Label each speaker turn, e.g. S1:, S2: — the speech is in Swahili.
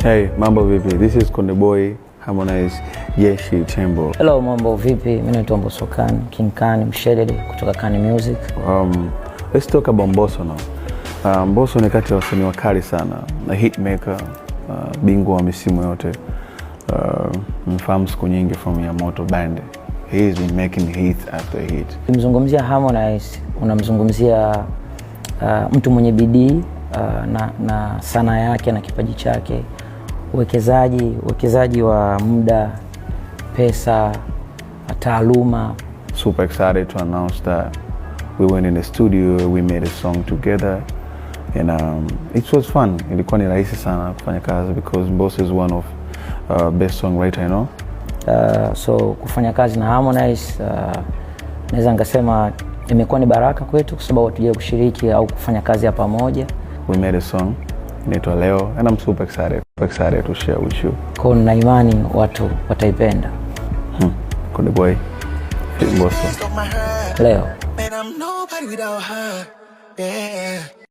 S1: Hey, mambo vipi? This is Konde Boy, Harmonize, Jeshi Tembo.
S2: Hello, mambo vipi? Mimi naitwa Mbosso Khan, King Khan, Mshedede kutoka Khan Music.
S1: Let's talk about Mbosso now. Mbosso ni kati ya wasanii wakali sana, na hitmaker, bingwa wa misimu yote. Mfahamu siku nyingi from Yamoto Band. He has been making hit after hit.
S2: Ukimzungumzia Harmonize, unamzungumzia mtu mwenye bidii na sanaa yake na kipaji chake. Uwekezaji wa muda, pesa, taaluma.
S1: Super excited to announce that we went in the studio, we made a song together, and it was fun. Ilikuwa ni rahisi sana kufanya kazi because Mbosso is one of best songwriter, you know.
S2: So kufanya kazi na Harmonize, naweza nikasema imekuwa ni baraka kwetu kwa sababu tuje kushiriki au kufanya kazi hapa pamoja.
S1: We made a song inaitwa Leo, and I'm super excited to share with you.
S2: Kwa na imani watu wataipenda.
S1: Konde Boy, Mbosso.
S2: Leo.
S3: Man, I'm nobody without her. Yeah.